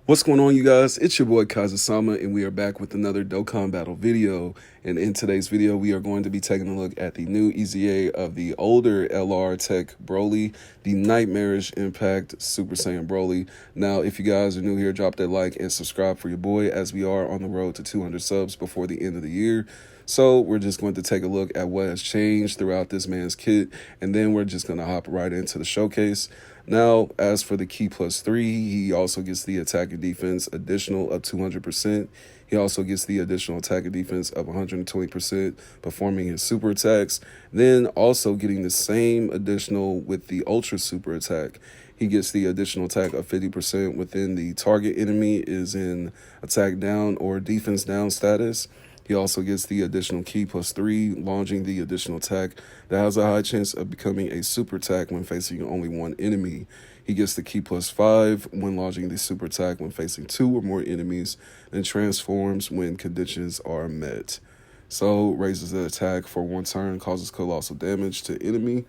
What's going on, you guys? It's your boy Kaiza-Sama, and we are back with another Dokkan battle video. And in today's video, we are going to be taking a look at the new EZA of the older LR Teq Broly, the Nightmarish Impact Super Saiyan Broly. Now, if you guys are new here, drop that like and subscribe for your boy, as we are on the road to 200 subs before the end of the year. So we're just going to take a look at what has changed throughout this man's kit, and then we're just going to hop right into the showcase. Now, as for the key +3, he also gets the attack and defense additional of 200%. He also gets the additional attack and defense of 120%, performing his super attacks. Then also getting the same additional with the ultra super attack. He gets the additional attack of 50% within the target enemy is in attack down or defense down status. He also gets the additional key +3, launching the additional attack that has a high chance of becoming a super attack when facing only one enemy. He gets the key +5 when launching the super attack when facing 2 or more enemies, and transforms when conditions are met. So raises the attack for 1 turn, causes colossal damage to enemy.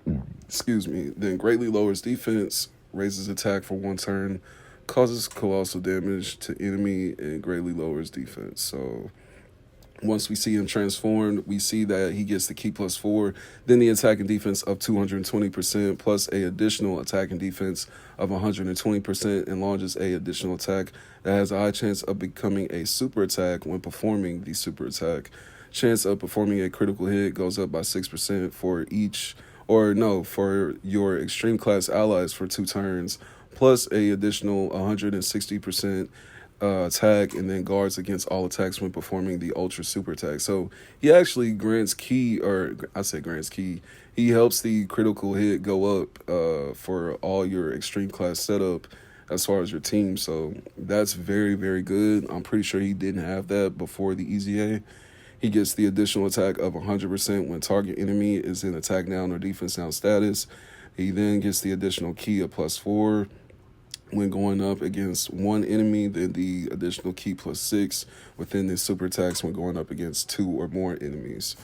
Then greatly lowers defense, raises attack for 1 turn, causes colossal damage to enemy, and greatly lowers defense. So once we see him transformed, we see that he gets the key +4, then the attack and defense of 220%, plus a additional attack and defense of 120%, and launches a additional attack that has a high chance of becoming a super attack when performing the super attack. Chance of performing a critical hit goes up by 6% for for your extreme class allies for 2 turns, plus a additional 160% attack, and then guards against all attacks when performing the ultra super attack. So he actually grants key, or I said grants key, he helps the critical hit go up for all your extreme class setup as far as your team. So that's very, very good. I'm pretty sure he didn't have that before the EZA. He gets the additional attack of 100% when target enemy is in attack down or defense down status. He then gets the additional key of +4 when going up against 1 enemy, then the additional key +6 within the super attacks when going up against 2 or more enemies.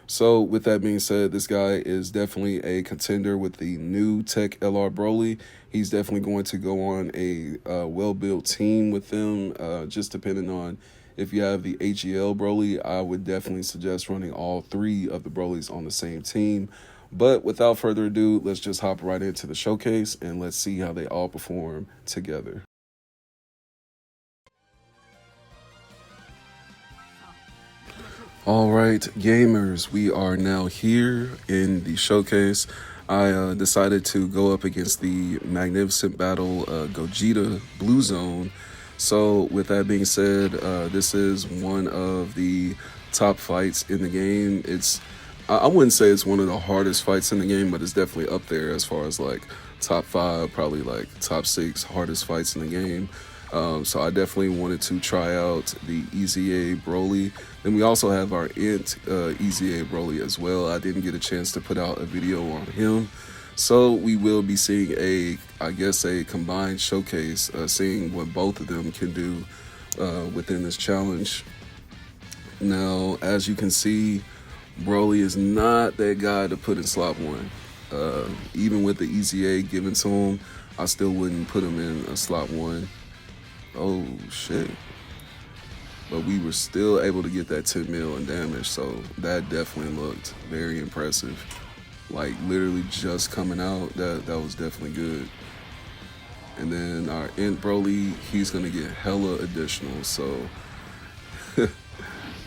So with that being said, this guy is definitely a contender with the new Teq LR Broly. He's definitely going to go on a well-built team with them, just depending on if you have the HEL Broly. I would definitely suggest running all 3 of the Brolys on the same team. But without further ado, let's just hop right into the showcase and let's see how they all perform together. All right, gamers, we are now here in the showcase. I decided to go up against the magnificent battle GOGETA BLUEZONE. So with that being said, this is one of the top fights in the game. I wouldn't say it's one of the hardest fights in the game, but it's definitely up there as far as like top 5, probably like top 6 hardest fights in the game. So I definitely wanted to try out the EZA Broly. Then we also have our EZA Broly as well. I didn't get a chance to put out a video on him. So we will be seeing I guess a combined showcase, seeing what both of them can do within this challenge. Now, as you can see, Broly is not that guy to put in slot 1. Even with the EZA given to him, I still wouldn't put him in a slot 1. Oh, shit. But we were still able to get that 10 mil in damage, so that definitely looked very impressive. Like, literally just coming out, that was definitely good. And then our Int Broly, he's going to get hella additional, so...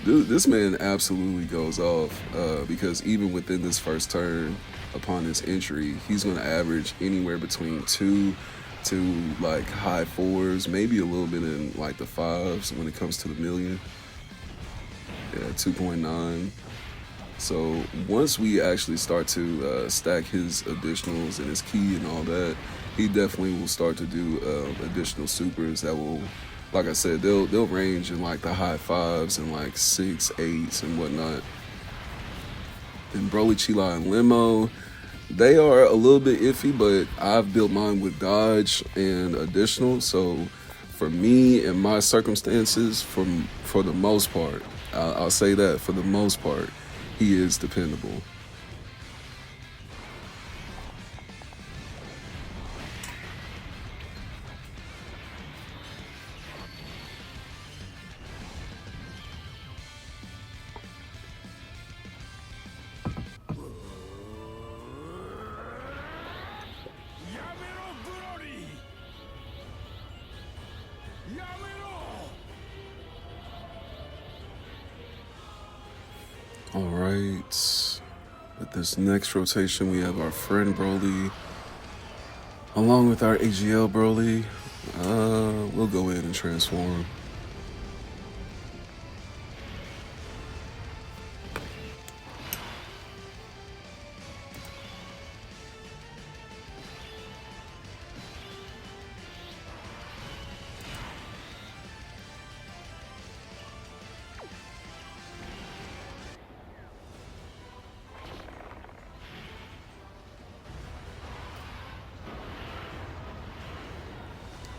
Dude, this man absolutely goes off because even within this first turn, upon his entry, he's going to average anywhere between 2 to like high 4s, maybe a little bit in like the 5s when it comes to the million. Yeah, 2.9. So once we actually start to stack his additionals and his key and all that, he definitely will start to do additional supers that will, like I said, they'll range in like the high 5s and like 6, 8s and whatnot. Then Broly, Chila, and Limo, they are a little bit iffy, but I've built mine with dodge and additional. So for me and my circumstances, for the most part, I'll say that for the most part, he is dependable. All right. With this next rotation, we have our friend Broly, along with our AGL Broly. We'll go in and transform.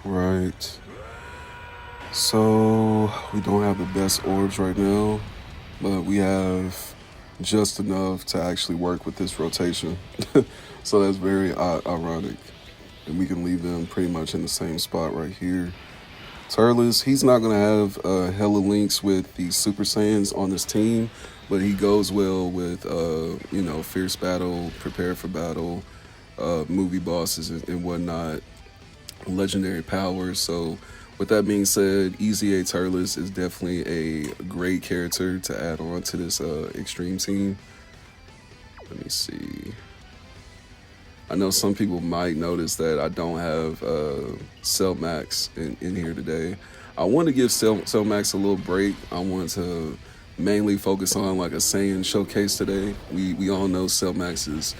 Right. So we don't have the best orbs right now, but we have just enough to actually work with this rotation. So that's very ironic. And we can leave them pretty much in the same spot right here. Turles, he's not going to have hella links with the Super Saiyans on this team, but he goes well with, Fierce Battle, Prepare for Battle, movie bosses and whatnot, legendary powers. So with that being said, Eza Turles is definitely a great character to add on to this extreme team. Let me see. I know some people might notice that I don't have Cell Max in here today. I want to give Cell Max a little break. I want to mainly focus on like a Saiyan showcase today. We all know Cell Max is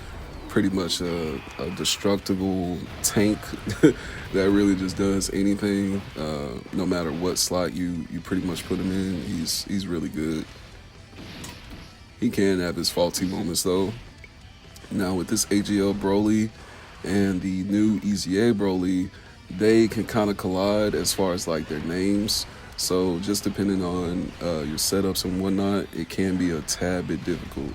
pretty much a destructible tank that really just does anything. No matter what slot you pretty much put him in, he's really good. He can have his faulty moments though. Now with this AGL Broly and the new Eza Broly, they can kind of collide as far as like their names. So just depending on your setups and whatnot, it can be a tad bit difficult.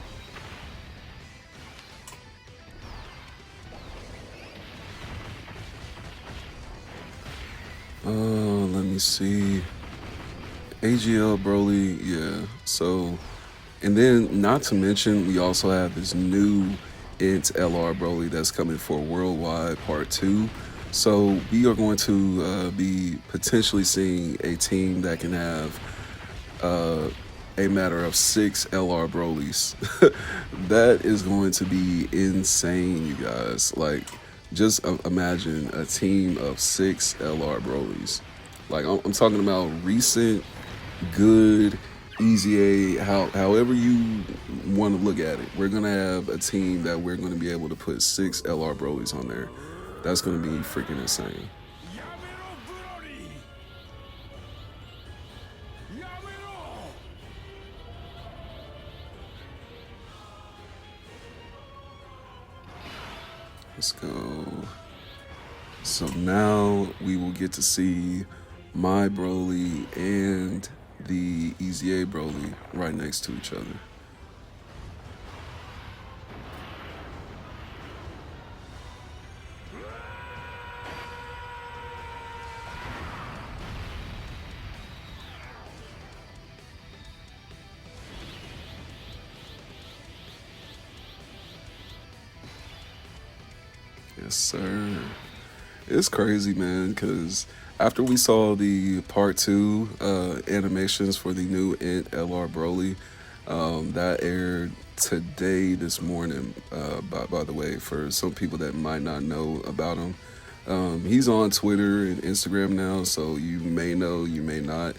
Let me see. AGL Broly, yeah. So, and then not to mention, we also have this new Eza LR Broly that's coming for Worldwide Part 2. So we are going to be potentially seeing a team that can have a matter of 6 LR Brolys. That is going to be insane, you guys. Like, just imagine a team of 6 LR Brolys. Like, I'm talking about recent, good, easy, however you want to look at it. We're going to have a team that we're going to be able to put 6 LR Brolys on there. That's going to be freaking insane. Let's go. So now we will get to see my Broly and the Eza Broly right next to each other. Yes, sir. It's crazy, man, because after we saw the Part 2 animations for the new Eza LR Broly, that aired today, this morning, by the way, for some people that might not know about him. He's on Twitter and Instagram now, so you may know, you may not.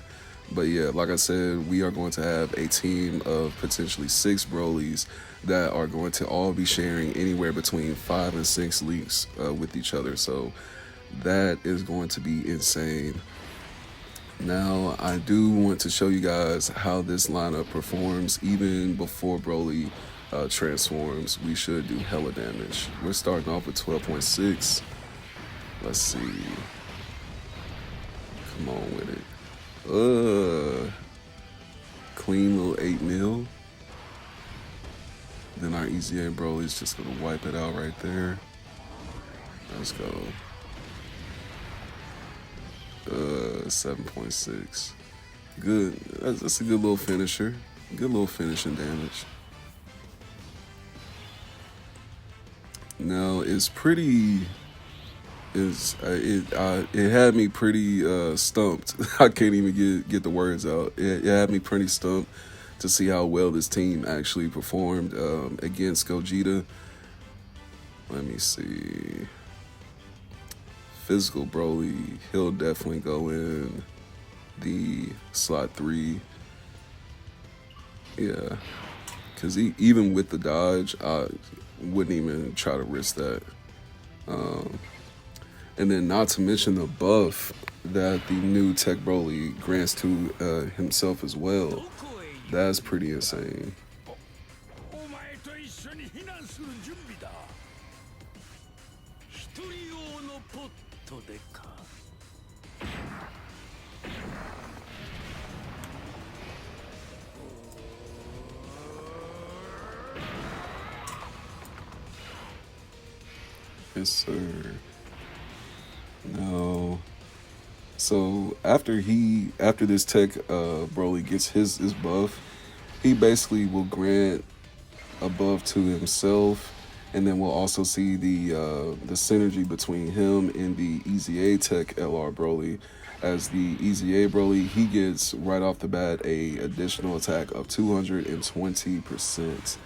But yeah, like I said, we are going to have a team of potentially 6 Brolys that are going to all be sharing anywhere between 5 and 6 leaks with each other. So that is going to be insane. Now, I do want to show you guys how this lineup performs even before Broly transforms. We should do hella damage. We're starting off with 12.6. Let's see. Come on with it. Clean little 8 mil. Then our Eza Broly is just gonna wipe it out right there. Let's go. 7.6. Good. That's a good little finisher. Good little finishing damage. Now it's pretty It had me pretty stumped. I can't even get the words out. It had me pretty stumped to see how well this team actually performed against Gogeta. Let me see. Physical Broly, he'll definitely go in the slot 3. Yeah, because even with the dodge, I wouldn't even try to risk that. And then not to mention the buff that the new Teq Broly grants to himself as well. That's pretty insane. Yes, sir. No. So after this Teq Broly gets his buff, he basically will grant a buff to himself, and then we'll also see the synergy between him and the Eza Teq LR Broly. As the Eza Broly, he gets right off the bat a additional attack of 220%.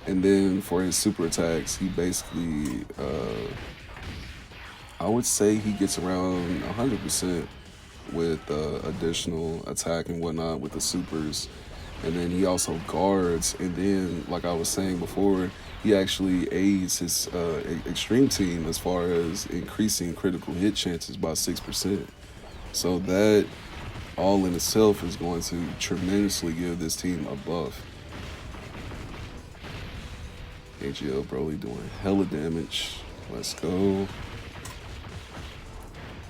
And then for his super attacks, he basically, I would say he gets around 100% with additional attack and whatnot with the supers. And then he also guards. And then, like I was saying before, he actually aids his extreme team as far as increasing critical hit chances by 6%. So that all in itself is going to tremendously give this team a buff. AGL Broly doing hella damage. Let's go.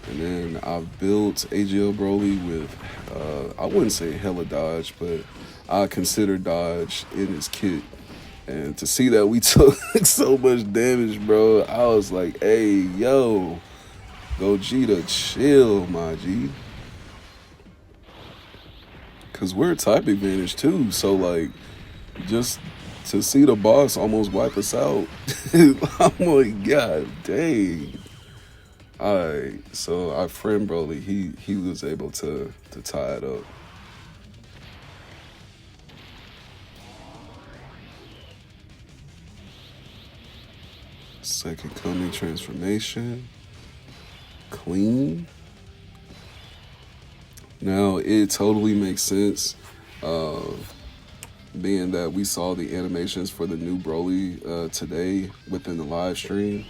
And then I've built AGL Broly with, I wouldn't say hella dodge, but I consider dodge in his kit. And to see that we took so much damage, bro, I was like, hey, yo, Gogeta, chill, my G. Because we're type advantage too, so like, just to see the boss almost wipe us out, I'm like, god dang. Alright, so our friend Broly, he was able to tie it up. Second coming transformation. Clean. Now, it totally makes sense, being that we saw the animations for the new Broly today within the live stream.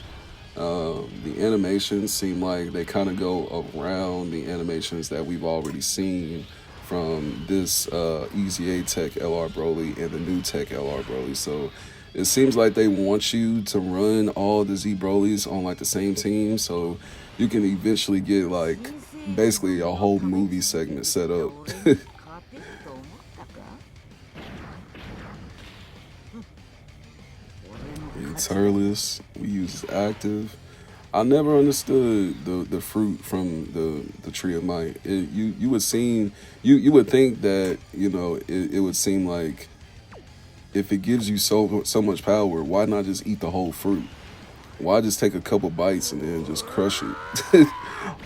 The animations seem like they kind of go around the animations that we've already seen from this Eza Teq LR Broly and the new Teq LR Broly. So it seems like they want you to run all the Z Brolys on like the same team, so you can eventually get like basically a whole movie segment set up. Turles, we use active. I never understood the fruit from the tree of might. You would think that, you know, it would seem like if it gives you so much power, why not just eat the whole fruit? Why just take a couple bites and then just crush it?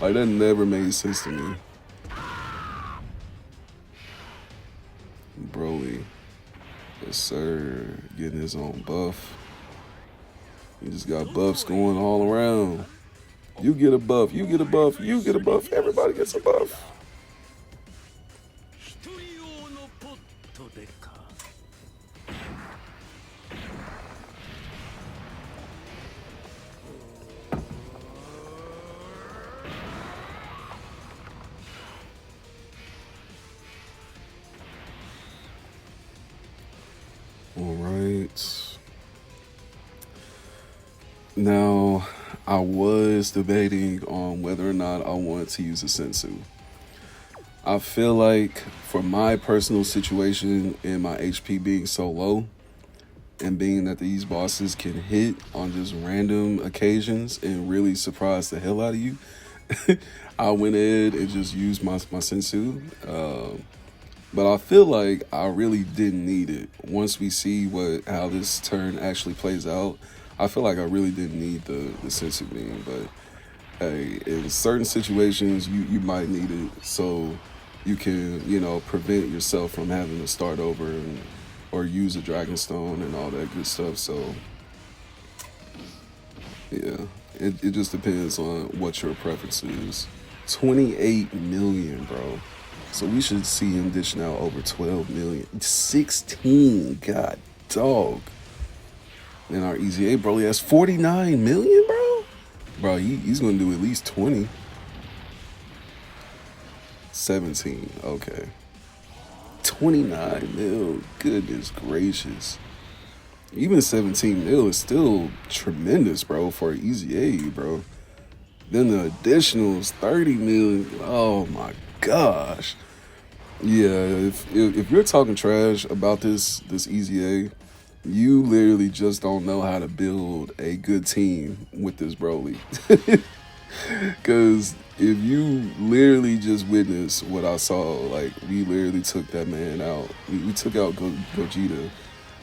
Like, that never made sense to me. Broly, yes sir, getting his own buff. He just got buffs going all around. You get a buff, you get a buff, you get a buff, everybody gets a buff. All right. Now, I was debating on whether or not I wanted to use a sensu. I feel like for my personal situation and my HP being so low, and being that these bosses can hit on just random occasions and really surprise the hell out of you, I went ahead and just used my sensu. But I feel like I really didn't need it. Once we see how this turn actually plays out, I feel like I really didn't need the sensu beam. But hey, in certain situations, you might need it so you can, you know, prevent yourself from having to start over and or use a dragon stone and all that good stuff. So yeah, it just depends on what your preference is. 28 million, bro. So we should see him dishing out over 12 million. 16, god dog. And our EZA Broly has 49 million, bro. Bro, he's gonna do at least 20. 17, okay. 29 mil, goodness gracious. Even 17 mil is still tremendous, bro, for EZA, bro. Then the additionals, 30 million. Oh my gosh. Yeah, if you're talking trash about this EZA, you literally just don't know how to build a good team with this Broly. Because if you literally just witnessed what I saw, like, we literally took that man out. We took out Gogeta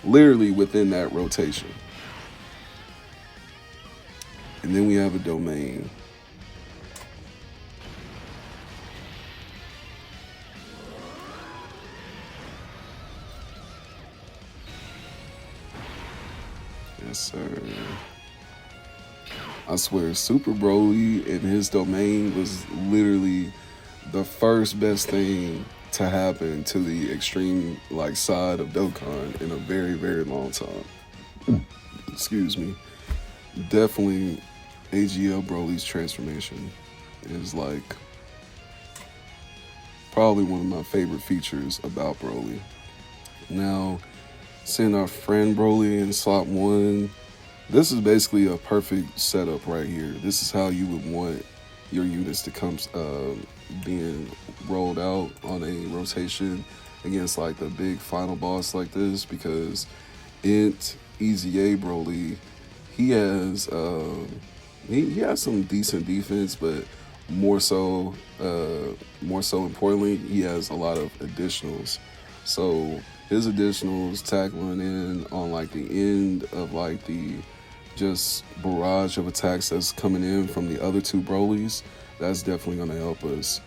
literally within that rotation. And then we have a domain. Yes, sir. I swear, Super Broly and his domain was literally the first best thing to happen to the extreme like side of Dokkan in a very, very long time. Excuse me. Definitely AGL Broly's transformation is like probably one of my favorite features about Broly. Now, seeing our friend Broly in slot 1, this is basically a perfect setup right here. This is how you would want your units to come being rolled out on a rotation against like the big final boss like this, because EZA Broly, he has he has some decent defense, but more so importantly, he has a lot of additionals. So his additionals tackling in on like the end of like the just barrage of attacks that's coming in from the other two Brolys, that's definitely going to help us.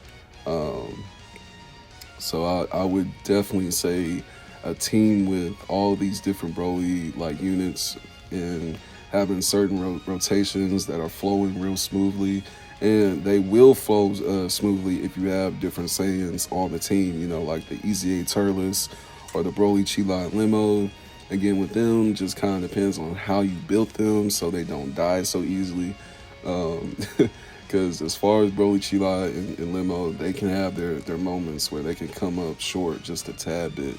So I would definitely say a team with all these different Broly like units and having certain rotations that are flowing real smoothly, and they will flow smoothly if you have different Saiyans on the team, you know, like the EZA Turles or the Broly Chila Limo. Again, with them, just kind of depends on how you built them so they don't die so easily. Because as far as Broly, Chila, and Limo, they can have their moments where they can come up short just a tad bit.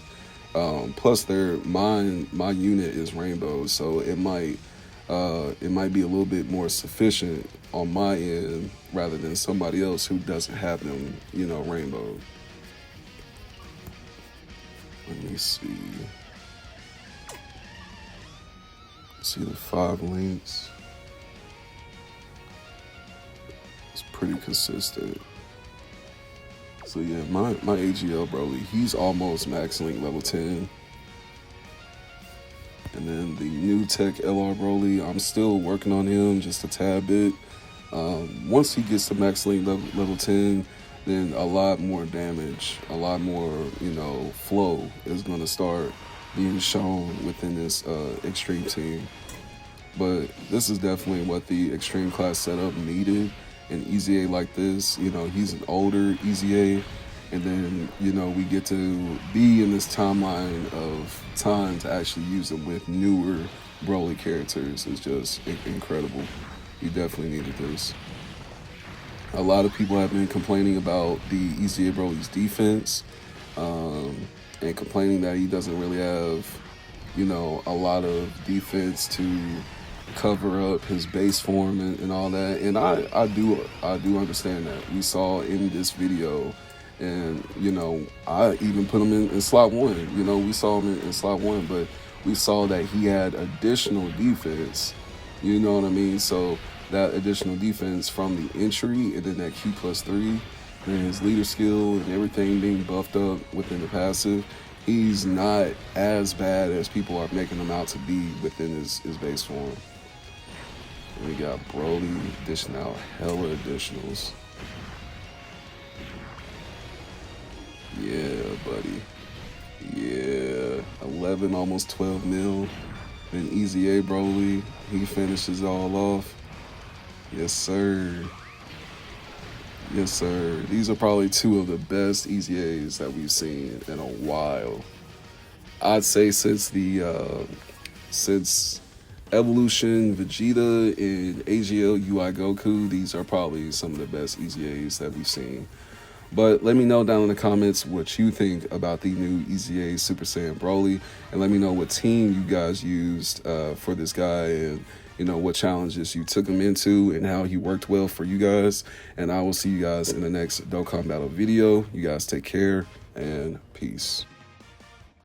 Plus, my unit is Rainbow, so it might be a little bit more sufficient on my end rather than somebody else who doesn't have them, you know, Rainbow. Let me see. See the 5 links. It's pretty consistent. So yeah, my AGL Broly, he's almost max link level 10. And then the new Teq LR Broly, I'm still working on him just a tad bit. Once he gets to max link level 10, then a lot more damage, a lot more, you know, flow is going to start being shown within this extreme team. But this is definitely what the extreme class setup needed. An EZA like this, you know, he's an older EZA, and then, you know, we get to be in this timeline of time to actually use him with newer Broly characters. Is just incredible. You definitely needed this. A lot of people have been complaining about the EZA Broly's defense, and complaining that he doesn't really have, you know, a lot of defense to cover up his base form and all that. And I do understand that. We saw in this video, and, you know, I even put him in slot 1. You know, we saw him in slot 1, but we saw that he had additional defense. You know what I mean? So that additional defense from the entry and then that Q+3 and his leader skill and everything being buffed up within the passive, he's not as bad as people are making him out to be within his base form. We got Broly dishing out hella additionals. Yeah, buddy. Yeah, 11, almost 12 mil. Then Easy A Broly, he finishes all off. Yes, sir. Yes, sir. These are probably two of the best Easy A's that we've seen in a while. I'd say since Evolution Vegeta and AGL UI Goku, these are probably some of the best Easy A's that we've seen. But let me know down in the comments what you think about the new Easy A Super Saiyan Broly, and let me know what team you guys used for this guy, and you know what challenges you took him into and how he worked well for you guys. And I will see you guys in the next Dokkan Battle video. You guys take care and peace.